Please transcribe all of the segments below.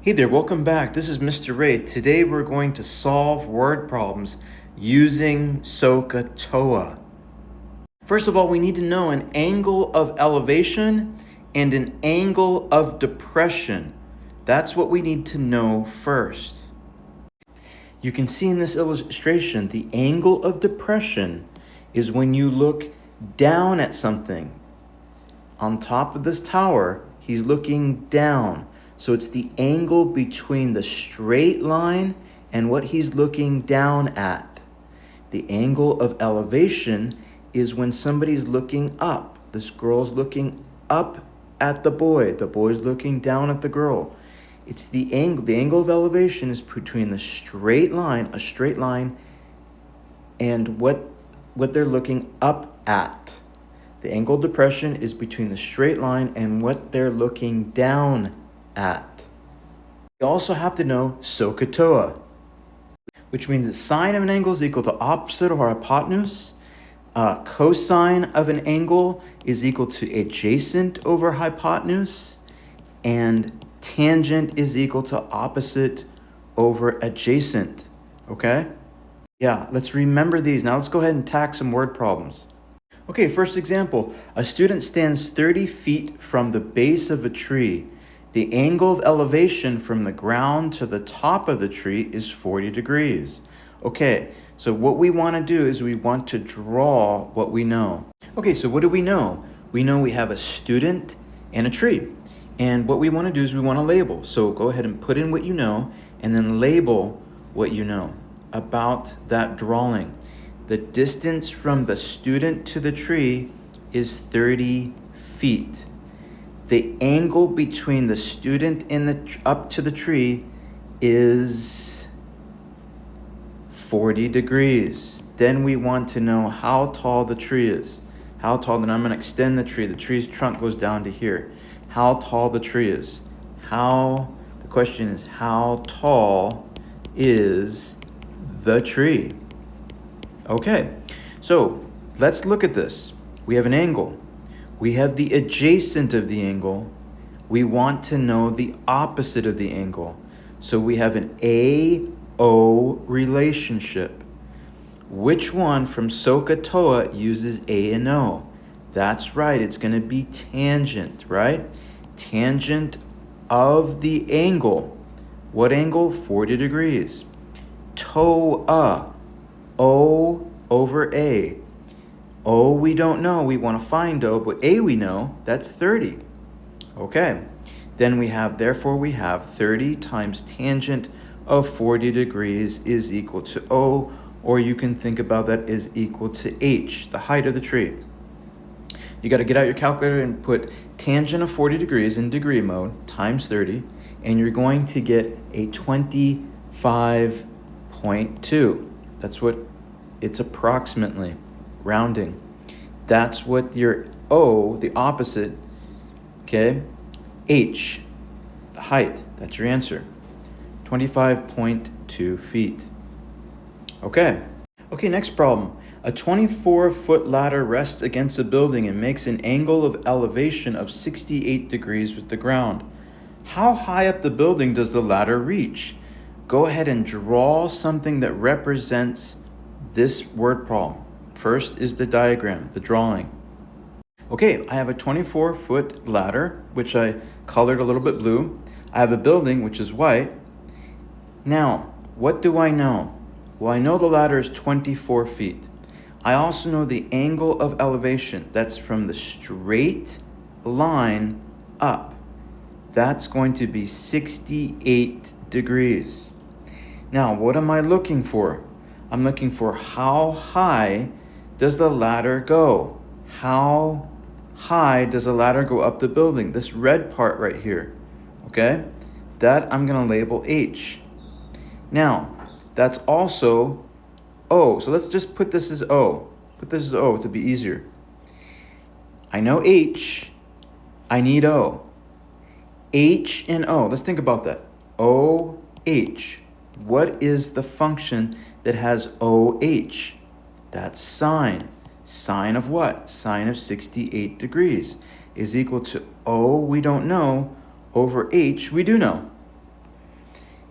Hey there, welcome back. This is Mr. Ray. Today we're going to solve word problems using SOH CAH TOA. First of all, we need to know an angle of elevation and an angle of depression. That's what we need to know first. You can see in this illustration, the angle of depression is when you look down at something. On top of this tower, he's looking down. So it's the angle between the straight line and what he's looking down at. The angle of elevation is when somebody's looking up. This girl's looking up at the boy's looking down at the girl. It's the angle of elevation is between the straight line, a straight line, and what they're looking up at. The angle of depression is between the straight line and what they're looking down at. You also have to know SOH CAH TOA, which means the sine of an angle is equal to opposite or hypotenuse. Cosine of an angle is equal to adjacent over hypotenuse, and tangent is equal to opposite over adjacent. Okay? Yeah, let's remember these. Now let's go ahead and tack some word problems. Okay, first example. A student stands 30 feet from the base of a tree. The angle of elevation from the ground to the top of the tree is 40 degrees. Okay, so what we want to do is we want to draw what we know. Okay, so what do we know? We know we have a student and a tree. And what we want to do is we want to label. So go ahead and put in what you know and then label what you know about that drawing. The distance from the student to the tree is 30 feet. The angle between the student and up to the tree is 40 degrees. Then we want to know how tall the tree is. How tall, then I'm going to extend the tree. The tree's trunk goes down to here. How tall the tree is. The question is, how tall is the tree? Okay, so let's look at this. We have an angle. We have the adjacent of the angle. We want to know the opposite of the angle. So we have an AO relationship. Which one from SOH CAH TOA uses A and O? That's right, it's going to be tangent, right? Tangent of the angle. What angle? 40 degrees. TOA, O over A. O we don't know, we want to find O, but A we know, that's 30. Okay, then therefore we have 30 times tangent of 40 degrees is equal to O, or you can think about that as equal to H, the height of the tree. You got to get out your calculator and put tangent of 40 degrees in degree mode times 30, and you're going to get a 25.2. That's what it's approximately. Rounding. That's what your O, the opposite, okay? H, the height, that's your answer. 25.2 feet. Okay, next problem. A 24-foot ladder rests against a building and makes an angle of elevation of 68 degrees with the ground. How high up the building does the ladder reach? Go ahead and draw something that represents this word problem. First is the diagram, the drawing. Okay, I have a 24-foot ladder, which I colored a little bit blue. I have a building, which is white. Now, what do I know? Well, I know the ladder is 24 feet. I also know the angle of elevation. That's from the straight line up. That's going to be 68 degrees. Now, what am I looking for? I'm looking for how high does the ladder go? How high does the ladder go up the building? This red part right here, okay? That I'm gonna label H. Now, that's also O. So let's just put this as O. Put this as O to be easier. I know H, I need O. H and O, let's think about that. OH. What is the function that has OH? That's sine. Sine of what? Sine of 68 degrees is equal to O, we don't know, over H, we do know.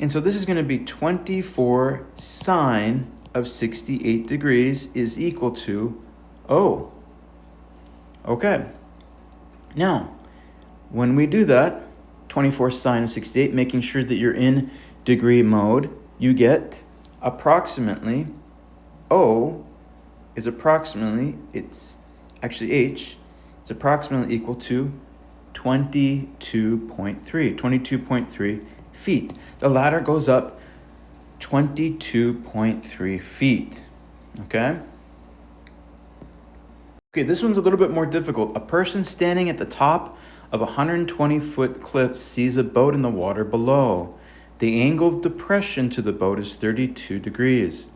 And so this is going to be 24 sine of 68 degrees is equal to O. Okay. Now, when we do that, 24 sine of 68, making sure that you're in degree mode, you get approximately, O is approximately, it's actually H, it's approximately equal to 22.3 feet. The ladder goes up 22.3 feet, okay? Okay, this one's a little bit more difficult. A person standing at the top of a 120-foot cliff sees a boat in the water below. The angle of depression to the boat is 32 degrees.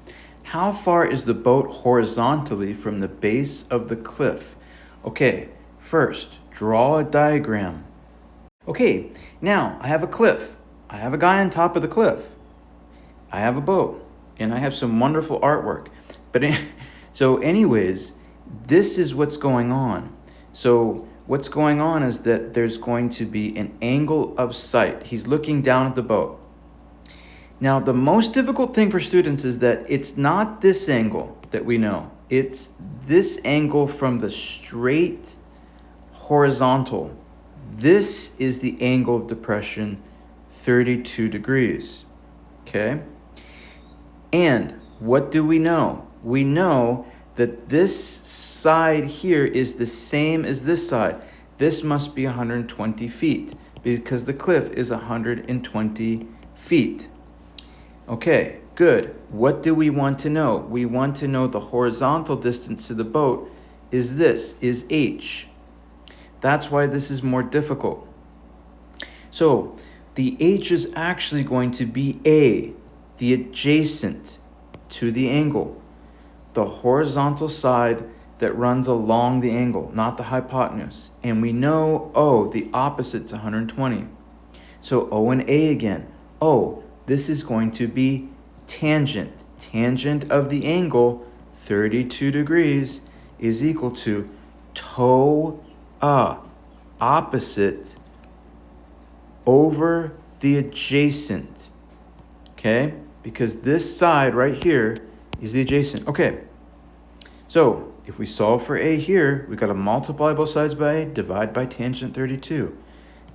How far is the boat horizontally from the base of the cliff? Okay, first, draw a diagram. Okay, now I have a cliff. I have a guy on top of the cliff. I have a boat, and I have some wonderful artwork. So anyways, this is what's going on. So what's going on is that there's going to be an angle of sight. He's looking down at the boat. Now, the most difficult thing for students is that it's not this angle that we know. It's this angle from the straight horizontal. This is the angle of depression, 32 degrees, okay? And what do we know? We know that this side here is the same as this side. This must be 120 feet because the cliff is 120 feet. Okay, good. What do we want to know? We want to know the horizontal distance to the boat is H. That's why this is more difficult. So the H is actually going to be A, the adjacent to the angle, the horizontal side that runs along the angle, not the hypotenuse. And we know O, the opposite's 120. So O and A again. O, this is going to be tangent. Tangent of the angle, 32 degrees, is equal to TOA, opposite over the adjacent, okay? Because this side right here is the adjacent. Okay, so if we solve for A here, we got to multiply both sides by A, divide by tangent 32.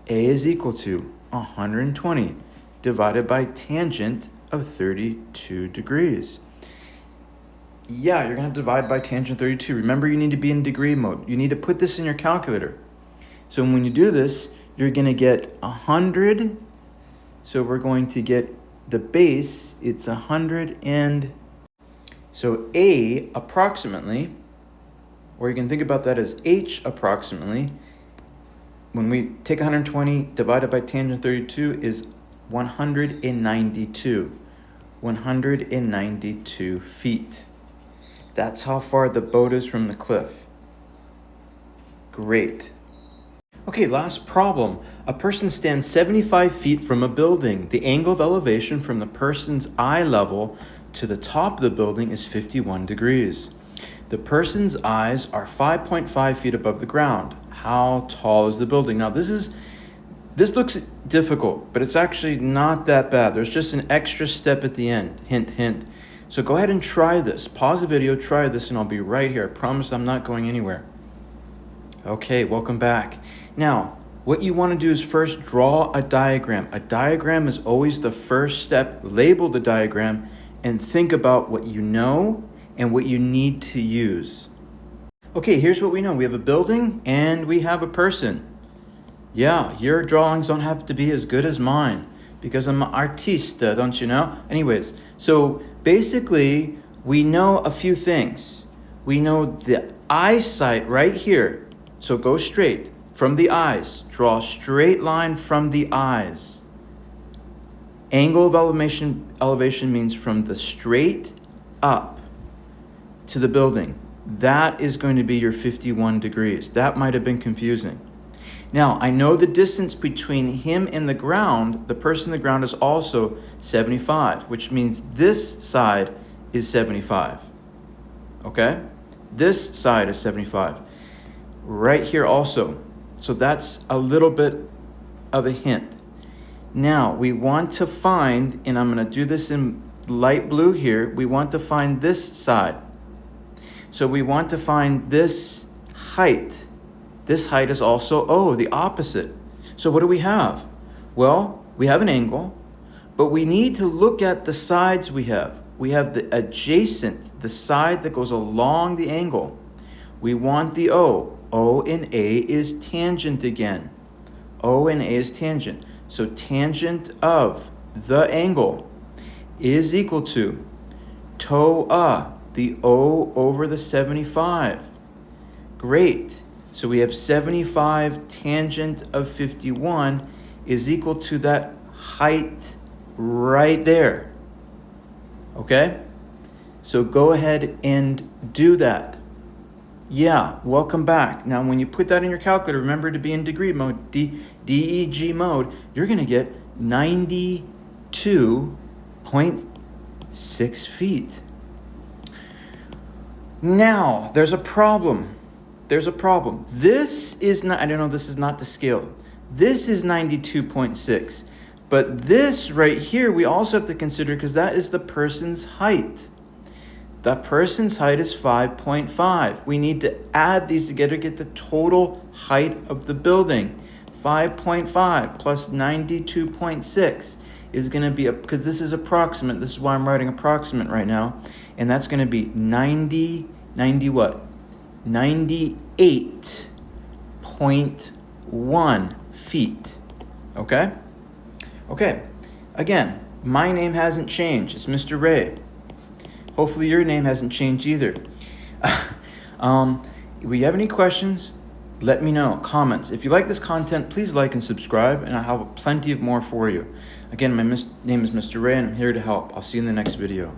A is equal to 120 divided by tangent of 32 degrees. Yeah, you're going to divide by tangent 32. Remember, you need to be in degree mode. You need to put this in your calculator. So when you do this, you're going to get 100. So we're going to get the base, it's 100 and... So A approximately, or you can think about that as H approximately, when we take 120 divided by tangent 32 is 192 feet. That's how far the boat is from the cliff. Great. Okay, last problem. A person stands 75 feet from a building. The angle of elevation from the person's eye level to the top of the building is 51 degrees. The person's eyes are 5.5 feet above the ground. How tall is the building? Now, this looks difficult, but it's actually not that bad. There's just an extra step at the end. Hint, hint. So go ahead and try this. Pause the video, try this, and I'll be right here. I promise I'm not going anywhere. Okay, welcome back. Now, what you want to do is first draw a diagram. A diagram is always the first step. Label the diagram and think about what you know and what you need to use. Okay, here's what we know. We have a building and we have a person. Yeah, your drawings don't have to be as good as mine because I'm an artista, don't you know? Anyways, so basically we know a few things. We know the eyesight right here. So go straight from the eyes. Draw a straight line from the eyes. Angle of elevation means from the straight up to the building. That is going to be your 51 degrees. That might have been confusing. Now, I know the distance between him and the ground, the person on the ground, is also 75, which means this side is 75. Okay? This side is 75. Right here also. So that's a little bit of a hint. Now, we want to find, and I'm going to do this in light blue here, we want to find this side. So we want to find this height. This height is also O, the opposite. So what do we have? Well, we have an angle, but we need to look at the sides we have. We have the adjacent, the side that goes along the angle. We want the O. O and A is tangent again. O and A is tangent. So tangent of the angle is equal to TOA, the O over the 75. Great. So we have 75 tangent of 51 is equal to that height right there. Okay? So go ahead and do that. Yeah, welcome back. Now, when you put that in your calculator, remember to be in degree mode, DEG mode, you're going to get 92.6 feet. Now, there's a problem. There's a problem. This is not, I don't know, this is not the scale. This is 92.6. But this right here, we also have to consider because that is the person's height. The person's height is 5.5. We need to add these together to get the total height of the building. 5.5 plus 92.6 is going to be, because this is approximate, this is why I'm writing approximate right now, and that's going to be 90 what? 98.1 feet. Okay? Okay. Again, my name hasn't changed. It's Mr. Ray. Hopefully your name hasn't changed either. If you have any questions, let me know. Comments. If you like this content, please like and subscribe, and I'll have plenty of more for you. Again, my name is Mr. Ray, and I'm here to help. I'll see you in the next video.